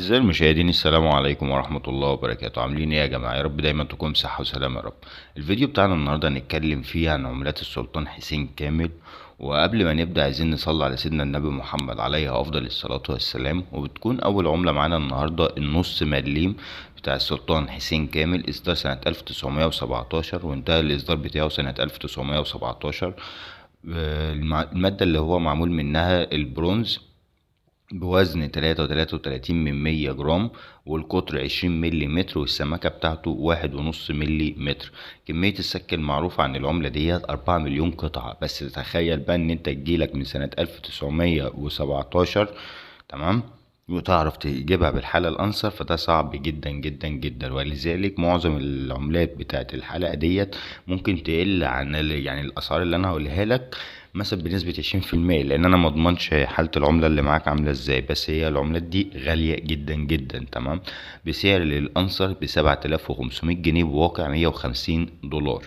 أعزائي المشاهدين، السلام عليكم ورحمة الله وبركاته. عاملين ايه يا جماعة؟ يا رب دايما تكون بصحة وسلامة يا رب. الفيديو بتاعنا النهاردة هنتكلم فيه عن عملات السلطان حسين كامل. وقبل ما نبدأ عايزين نصلي على سيدنا النبي محمد عليه أفضل الصلاة والسلام. وبتكون أول عملة معانا النهاردة النص مليم بتاع السلطان حسين كامل، إصدار سنة 1917 وانتهى الإصدار بتاعه سنة 1917. المادة اللي هو معمول منها البرونز بوزن 3.33 جرام، والقطر 20 ملي متر، والسمكة بتاعته 1.5 ملي متر. كمية السك المعروفة عن العملة ديت 4 مليون قطعة. بس تخيل بقى ان انت تجيلك من سنة 1917، تمام، وتعرف تجيبها بالحالة الأنسر، فده صعب جدا جدا جدا. ولذلك معظم العملات بتاعت الحلقة ديت ممكن تقل عن يعني الأسعار اللي أنا هقولها لك مثلا بنسبة 20%، لأن أنا مضمنش حالة العملة اللي معاك عاملة ازاي. بس هي العملات دي غالية جدا جدا، تمام، بسعر للأنسر ب7500 جنيه، بواقع 150 دولار.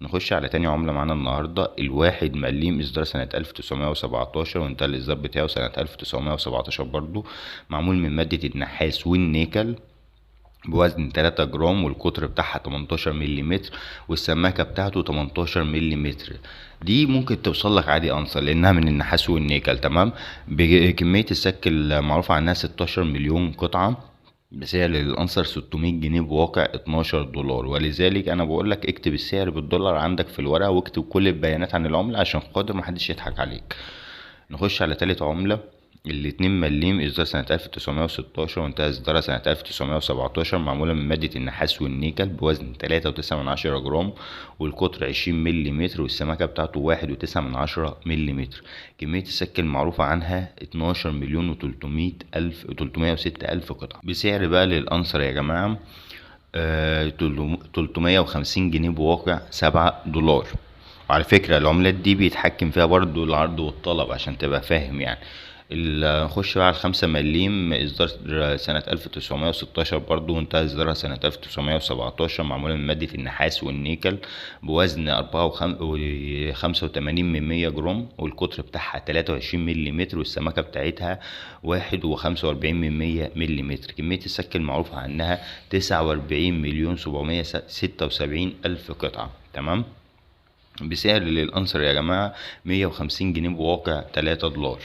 نخش على تاني عملة معانا النهاردة الواحد مليم، إصدار سنة 1917 وانتهى الإصدار بتاعه سنة 1917 برضو. معمول من مادة النحاس والنيكل، بوزن 3 جرام، والقطر بتاعها 18 ملي متر، والسماكة بتاعته 18 ملي متر. دي ممكن توصل لك عادي أنصر لأنها من النحاس والنيكل، تمام. بكمية السك المعروف عنها 16 مليون قطعة، بسعر الأنصر 600 جنيه، بواقع 12 دولار. ولذلك أنا بقولك اكتب السعر بالدولار عندك في الورقة، واكتب كل البيانات عن العملة عشان خاطر محدش يضحك عليك. نخش على تالت عملة ال2 مليم، إصدار سنة 1916 وانتهى إصدارها سنة 1917. معمولة من مادة النحاس والنيكل، بوزن 3.9 جرام، والقطر 20 ملي متر، والسمكة بتاعته 1.9 ملي متر. كمية السك المعروفة عنها 12 مليون و306 ألف قطعة. بسعر بقى للأنصر يا جماعة 350 جنيه، بواقع 7 دولار. وعلى فكرة العملات دي بيتحكم فيها برضو العرض والطلب عشان تبقى فاهم يعني. نخش بقى على 5 مليم، إصدار سنة 1916 برضو وانتهى إصدارها سنة 1917. معمولة من مادة النحاس والنيكل، بوزن 85 من 100 جرام، والقطر بتاعها 23 ملي متر، والسمكة بتاعتها 1.45 من 100 ملي متر. كمية السك المعروفة عنها 49 مليون 776 ألف قطعة، تمام. بسعر للأنصر يا جماعة 150 جنيه، بواقع 3 دولار.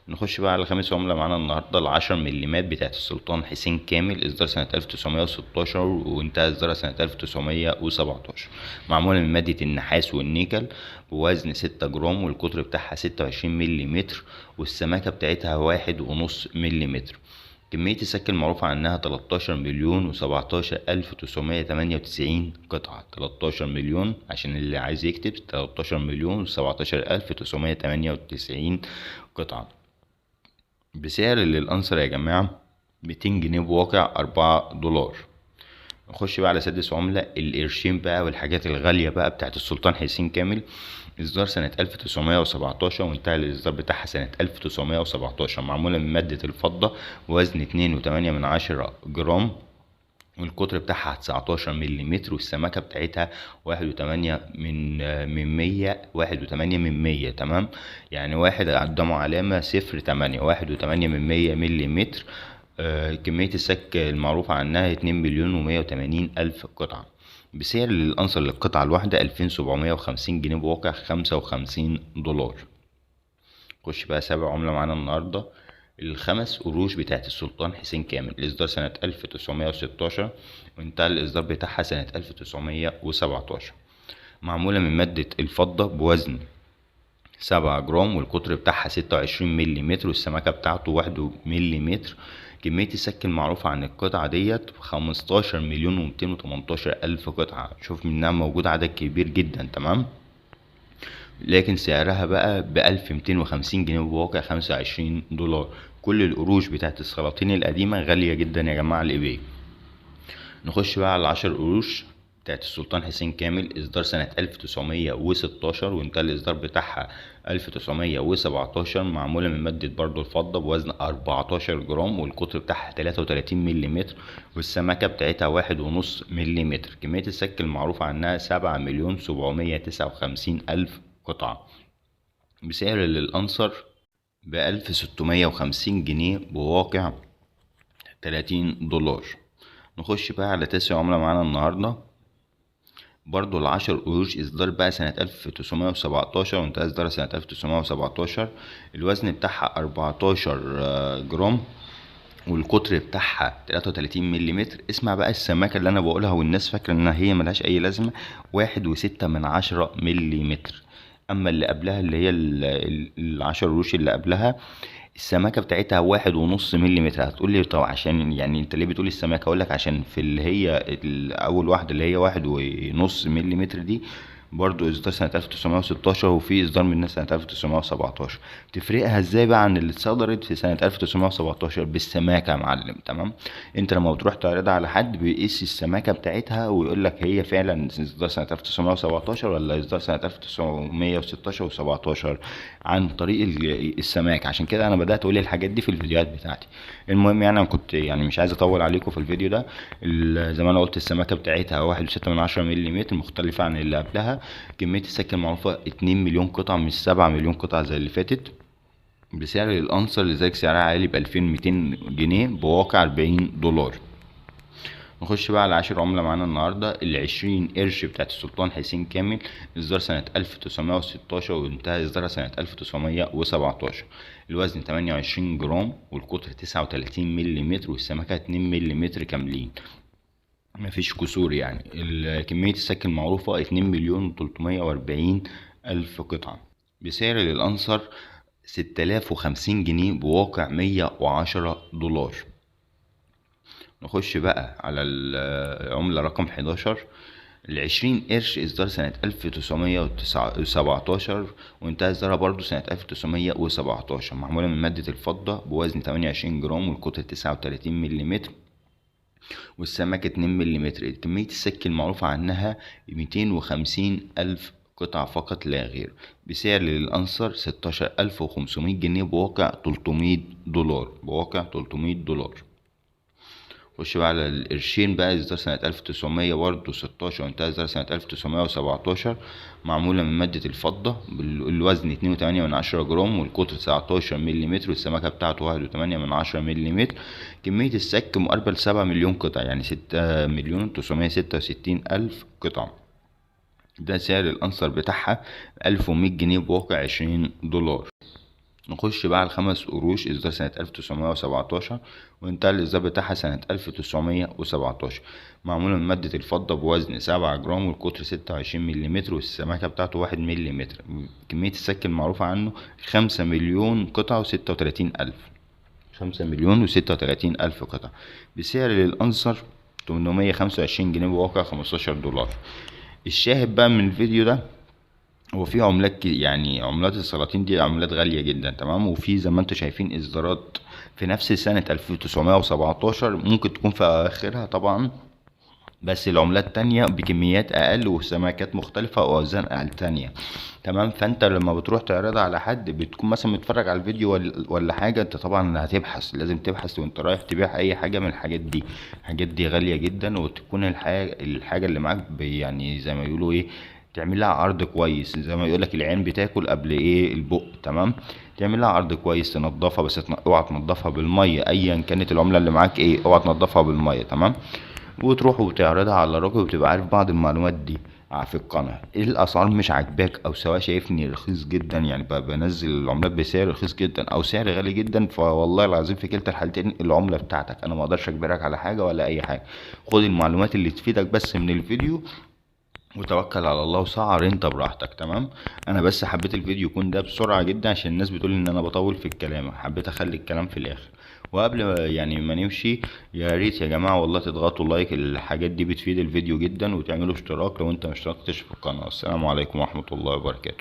نخش بقى على خامس عملة معانا النهاردة ال10 مليمات بتاعت السلطان حسين كامل، إصدار سنة 1916 وانتهى إصدارها سنة 1917. معمولة من مادة النحاس والنيكل، بوزن 6 جرام، والقطر بتاعها 26 ملي متر، والسماكة بتاعتها 1.5 ملي متر. كمية السك المعروفة عنها 13 مليون و17998 قطعة. 13 مليون، عشان اللي عايز يكتب 13 مليون و17998 قطعة. بسعر للأنصر يا جماعة 200 جنيه، بواقع 4 دولار. نخش بقى على سادس عملة القرشين بقى والحاجات الغالية بقى بتاعت السلطان حسين كامل، إصدار سنة 1917 وانتهى الإصدار بتاعها سنة 1917. معمولة من مادة الفضة، وزن 2.8 جرام، والقطر بتاعها 19 ملي متر، والسمكة بتاعتها 1.8 من 100. تمام، يعني واحد قدامه علامة 0.8، 1.8 من 100 ملي متر. كمية السك المعروفة عنها 2 مليون و180 ألف قطعة. بسعر للأنصر للقطعة الواحدة 2750 جنيه، بواقع 55 دولار. خش بقى سابع عملة معانا النهاردة الخمس قروش بتاعت السلطان حسين كامل، الإصدار سنة 1916 وانتهى الإصدار بتاعها سنة 1917. معمولة من مادة الفضة، بوزن 7 جرام، والقطر بتاعها 26 ملي متر، والسمكة بتاعته 1 ملي متر. كمية السك المعروفة عن القطعة ديت 15 مليون و218 ألف قطعة. شوف منها موجود عدد كبير جدا، تمام. لكن سعرها بقى ب1250 جنيه، بواقع 25 دولار. كل القروش بتاعت السلاطين القديمة غالية جدا يا جماعة الإباء. نخش بقى على 10 قروش بتاعت السلطان حسين كامل، إصدار سنة 1916 وانتهى الإصدار بتاعها 1917. معمولة من مادة برضو الفضة، بوزن 14 جرام، والقطر بتاعها 33 ملي متر، والسمكة بتاعتها 1.5 ملي متر. كمية السك المعروفة عنها 7 مليون 759 ألف قطعة. بسعر للأنصر ب1650 جنيه، بواقع $30. نخش بقى على تاسع عملة معانا النهاردة، برضو ال10 قروش، إصدار بقى سنة 1917 وانتهى إصدارها سنة 1917. الوزن بتاعها 14 جرام، والقطر بتاعها 33 مليمتر. اسمع بقى السماكة اللي أنا بقولها والناس فاكرة إنها هي ملهاش أي لازمة، 1.6 مليمتر. أما اللي قبلها اللي هي ال10 قروش اللي قبلها، السماكة بتاعتها 1.5 مليمتر. هتقولي طب عشان يعني انت ليه بتقولي السماكة؟ اقولك عشان في اللي هي اول واحدة اللي هي 1.5 مليمتر دي برضو اصدار سنة 1916، وفي اصدار منها سنة 1917. تفرقها ازاي بقى عن اللي اتصدرت في سنة 1917؟ بالسماكة يا معلم. تمام، انت لما بتروح تعرضها على حد بيقيس السماكة بتاعتها ويقولك هي فعلا اصدار سنة 1917 ولا اصدار سنة 1916 و17 عن طريق السماكة. عشان كده انا بدأت اقول الحاجات دي في الفيديوهات بتاعتي. المهم يعني انا كنت يعني مش عايز اطول عليكم في الفيديو ده. زي ما انا قلت السماكة بتاعتها 1.6 مليمتر، مختلفة عن اللي قبلها. كمية السكة المعروفة 2 مليون قطعة مش 7 مليون قطعة زي اللي فاتت. بسعر الأنصر لذلك سعرها عالي ب2200 جنيه بواقع $40. نخش بقى على 10 عملة معانا النهاردة، ال20 قرش بتاعت السلطان حسين كامل، إصدار سنة 1916 وانتهى إصدارها سنة 1917. الوزن 28 جرام، والقطر 39 مليمتر، والسمكة 2 مليمتر كاملين، مفيش كسور يعني. كمية السك المعروفة 2,340,000 قطعة. بسعر للأنصر 6050 جنيه بواقع $110. نخش بقى على العملة رقم 11، ال20 قرش، إصدار سنة 1917 وانتهى إصدارها برضو سنة 1917. معمولة من مادة الفضة، بوزن 28 جرام، والقطر 39 مليمتر، والسمكة 2 مليمتر. كمية السك المعروفة عنها 250,000 قطعة فقط لا غير. بسعر للأنصر 16,500 جنيه بواقع $300. بواقع $300. خش بقى على القرشين بقى، إصدار سنة 1916 وانتهى إصدار سنة 1917. معمولة من مادة الفضة، الوزن 2.8 جرام، والقطر 19 مليمتر، والسمكة بتاعته 1.8 مليمتر. كمية السك مقاربة ل7 مليون قطعة، يعني 6,966,000 قطعة. ده سعر الأنصر بتاعها 1100 جنيه بواقع $20. نخش بقى على ال5 قروش، إصدار سنة 1917 وانتهى الإصدار بتاعها سنة 1917. معمولة من مادة الفضة، بوزن 7 جرام، والقطر 26 مليمتر، والسمكة بتاعته 1 مليمتر. كمية السك المعروفة عنه 5 مليون قطعة و36,000. 5 مليون و36,000 قطعة. بسعر للأنصر 825 جنيه بواقع $15. الشاهد بقى من الفيديو ده، هو في عملات يعني عملات السلاطين دي عملات غالية جدا. تمام، وفي زي ما انتم شايفين اصدارات في نفس سنة 1917 ممكن تكون في اخرها طبعا، بس العملات تانية بكميات اقل وسماكات مختلفة واوزان تانية. تمام، فانت لما بتروح تعرضها على حد بتكون مثلا متفرج على الفيديو ولا حاجة، انت طبعا هتبحث، لازم تبحث وانت رايح تبيع اي حاجة من الحاجات دي. الحاجات دي غالية جدا، وتكون الحاجة اللي معاك يعني زي ما يقولوا ايه، تعمل لها عرض كويس. زي ما يقولك العين بتاكل قبل ايه البق. تمام، تعمل لها عرض كويس، تنضفها، بس اوعى تنضفها بالميه ايا كانت العمله اللي معاك ايه، اوعى تنضفها بالميه. تمام، وتروح وتعرضها على الراجل وتبقى عارف بعض المعلومات دي في القناة. ايه الاسعار مش عاجباك او سواء شايفني رخيص جدا، يعني بنزل العملات بسعر رخيص جدا او سعر غالي جدا، فوالله العظيم في كلتا الحالتين العملة بتاعتك، انا ما اقدرش اجبرك على حاجة ولا اي حاجة. خد المعلومات اللي تفيدك بس من الفيديو وتوكل على الله وسعر انت براحتك. تمام، انا بس حبيت الفيديو يكون ده بسرعة جدا عشان الناس بتقول ان انا بطول في الكلام، حبيت اخلي الكلام في الاخر. وقبل يعني ما نمشي، يا ريت يا جماعة والله تضغطوا لايك، الحاجات دي بتفيد الفيديو جدا، وتعملوا اشتراك لو انت مشتركتش في القناة. السلام عليكم ورحمة الله وبركاته.